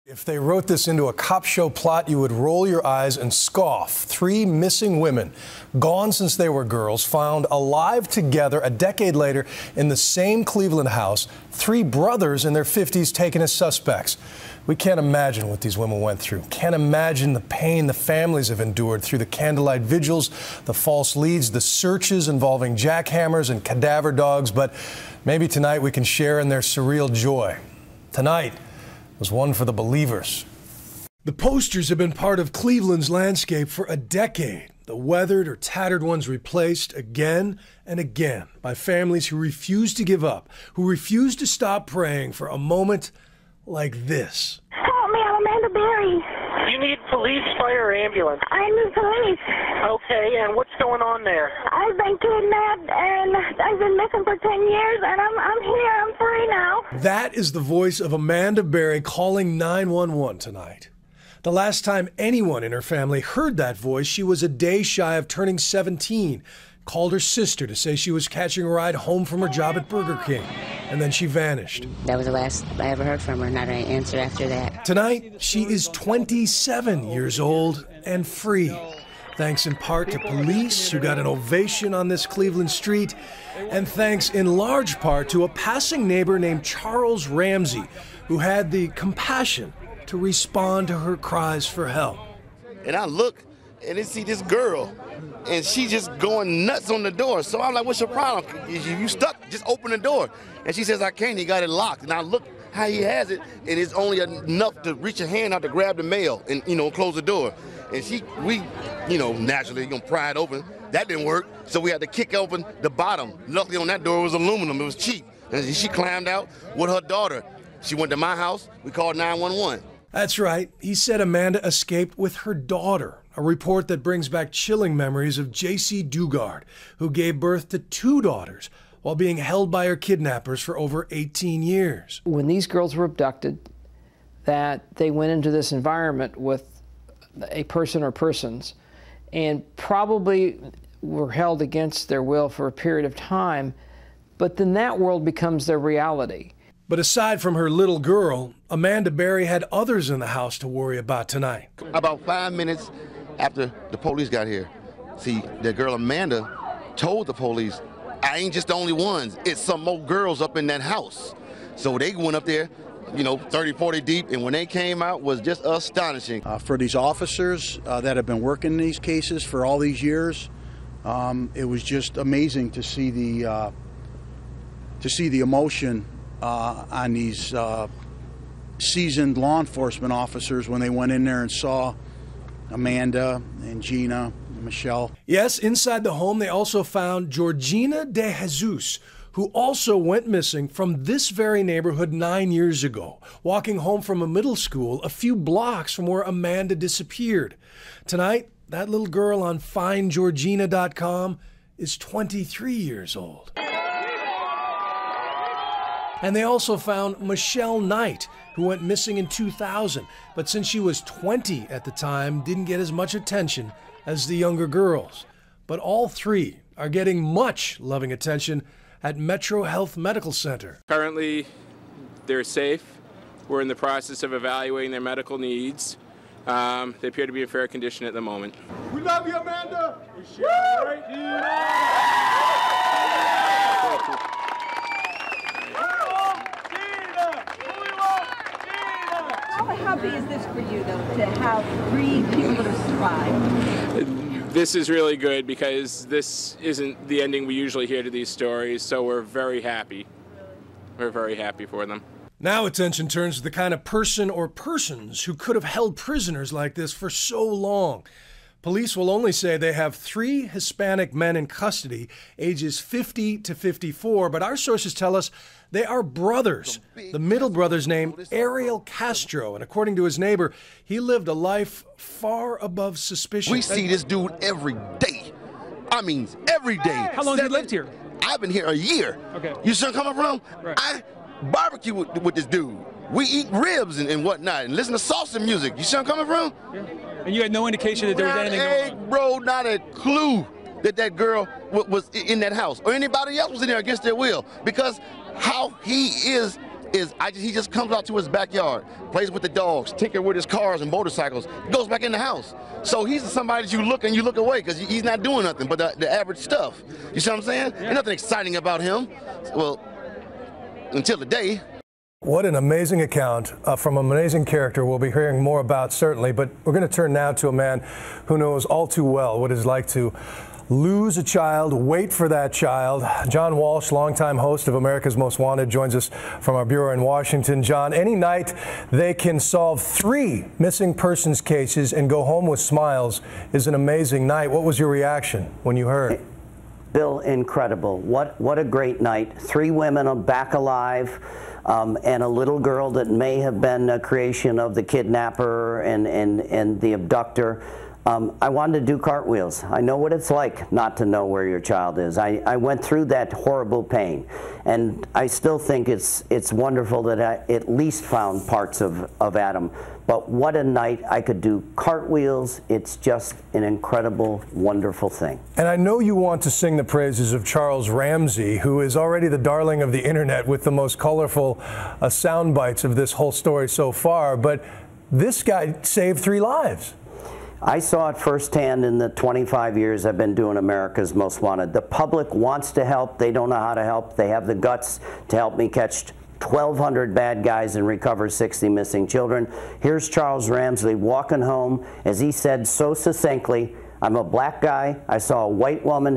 If they wrote this into a cop show plot, you would roll your eyes and scoff. 3 missing women, gone since they were girls, found alive together a decade later in the same Cleveland house. 3 brothers in their 50s taken as suspects. We can't imagine what these women went through. Can't imagine the pain the families have endured through the candlelight vigils, the false leads, the searches involving jackhammers and cadaver dogs. But maybe tonight we can share in their surreal joy. Tonight was one for the believers. The posters have been part of Cleveland's landscape for a decade. The weathered or tattered ones replaced again and again by families who refuse to give up, who refuse to stop praying for a moment like this. Help me, I'm Amanda Berry. You need police, fire, or ambulance? I need police. Okay, and what's going on there? I've been kidnapped and I've been missing for 10 years and I'm here, I'm free now. That is the voice of Amanda Berry calling 911 tonight. The last time anyone in her family heard that voice, she was a day shy of turning 17. Called her sister to say she was catching a ride home from her job at Burger King, and then she vanished. That was the last I ever heard from her, not an answer after that. Tonight, she is 27 years old and free, thanks in part to police who got an ovation on this Cleveland street, and thanks in large part to a passing neighbor named Charles Ramsey, who had the compassion to respond to her cries for help. And I look and I see this girl, and she just going nuts on the door. So I'm like, what's your problem? You stuck, just open the door. And she says, I can't, he got it locked. And I look how he has it, and it's only enough to reach a hand out to grab the mail and, close the door. And we, naturally gonna pry it open. That didn't work, so we had to kick open the bottom. Luckily on that door was aluminum, it was cheap. And she climbed out with her daughter. She went to my house, we called 911. That's right. He said Amanda escaped with her daughter, a report that brings back chilling memories of J.C. Dugard, who gave birth to 2 daughters while being held by her kidnappers for over 18 years. When these girls were abducted, that they went into this environment with a person or persons and probably were held against their will for a period of time, but then that world becomes their reality. But aside from her little girl, Amanda Berry had others in the house to worry about tonight. About 5 minutes after the police got here, see, that girl Amanda told the police, I ain't just the only ones, it's some more girls up in that house. So they went up there, 30, 40 deep, and when they came out, was just astonishing. For these officers that have been working these cases for all these years, it was just amazing to see the emotion on these seasoned law enforcement officers when they went in there and saw Amanda and Gina and Michele. Yes, inside the home they also found Gina DeJesus, who also went missing from this very neighborhood 9 years ago, walking home from a middle school a few blocks from where Amanda disappeared. Tonight, that little girl on FindGeorgina.com is 23 years old. And they also found Michele Knight, who went missing in 2000, but since she was 20 at the time, didn't get as much attention as the younger girls. But all 3 are getting much loving attention at Metro Health Medical Center. Currently, they're safe. We're in the process of evaluating their medical needs. They appear to be in fair condition at the moment. We love you, Amanda! How happy is this for you, though, to have 3 people to survive? This is really good because this isn't the ending we usually hear to these stories, so we're very happy. We're very happy for them. Now attention turns to the kind of person or persons who could have held prisoners like this for so long. Police will only say they have 3 Hispanic men in custody, ages 50 to 54, but our sources tell us they are brothers. The middle brother's name, Ariel Castro, and according to his neighbor, he lived a life far above suspicion. We see this dude every day. I mean, every day. How long have you lived here? I've been here a year. Okay. You see where I'm coming from? Right. I barbecue with this dude. We eat ribs and whatnot and listen to salsa music. You see where I'm coming from? Yeah. And you had no indication that there was anything going on? Bro, not a clue that girl was in that house or anybody else was in there against their will, because how he is is he just comes out to his backyard, plays with the dogs, tinker with his cars and motorcycles, goes back in the house. So he's somebody that you look away because he's not doing nothing but the average stuff. You see what I'm saying? There's nothing exciting about him. Well, until the day. What an amazing account from an amazing character we'll be hearing more about, certainly. But we're going to turn now to a man who knows all too well what it's like to lose a child, wait for that child. John Walsh, longtime host of America's Most Wanted, joins us from our bureau in Washington. John, any night they can solve 3 missing persons cases and go home with smiles is an amazing night. What was your reaction when you heard? Bill, incredible. What a great night. 3 women back alive. And a little girl that may have been a creation of the kidnapper and the abductor. I wanted to do cartwheels. I know what it's like not to know where your child is. I went through that horrible pain, and I still think it's wonderful that I at least found parts of Adam. But what a night. I could do cartwheels. It's just an incredible, wonderful thing. And I know you want to sing the praises of Charles Ramsey, who is already the darling of the internet with the most colorful sound bites of this whole story so far, but this guy saved 3 lives. I saw it firsthand in the 25 years I've been doing America's Most Wanted. The public wants to help. They don't know how to help. They have the guts to help me catch 1,200 bad guys and recover 60 missing children. Here's Charles Ramsey walking home. As he said so succinctly, I'm a black guy. I saw a white woman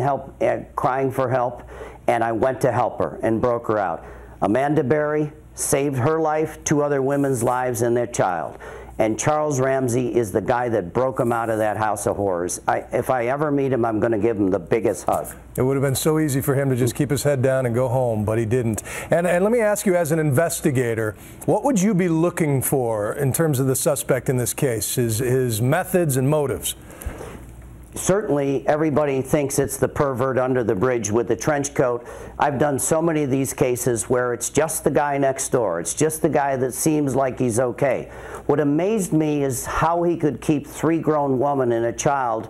crying for help, and I went to help her and broke her out. Amanda Berry saved her life, 2 other women's lives, and their child. And Charles Ramsey is the guy that broke him out of that house of horrors. If I ever meet him, I'm going to give him the biggest hug. It would have been so easy for him to just keep his head down and go home, but he didn't. And let me ask you, as an investigator, what would you be looking for in terms of the suspect in this case, his methods and motives? Certainly, everybody thinks it's the pervert under the bridge with the trench coat. I've done so many of these cases where it's just the guy next door. It's just the guy that seems like he's okay. What amazed me is how he could keep 3 grown women and a child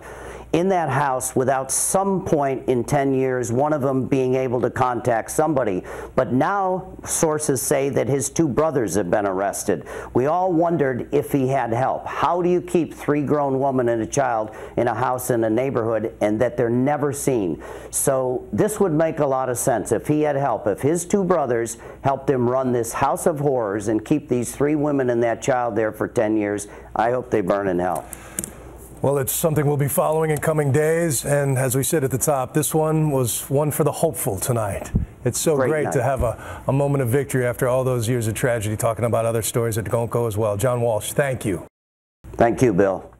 in that house without some point in 10 years, one of them being able to contact somebody. But now sources say that his 2 brothers have been arrested. We all wondered if he had help. How do you keep 3 grown women and a child in a house in a neighborhood and that they're never seen? So this would make a lot of sense if he had help. If his 2 brothers helped him run this house of horrors and keep these 3 women and that child there for 10 years, I hope they burn in hell. Well, it's something we'll be following in coming days, and as we said at the top, this one was one for the hopeful tonight. It's so great to have a moment of victory after all those years of tragedy, talking about other stories that don't go as well. John Walsh, thank you. Thank you, Bill.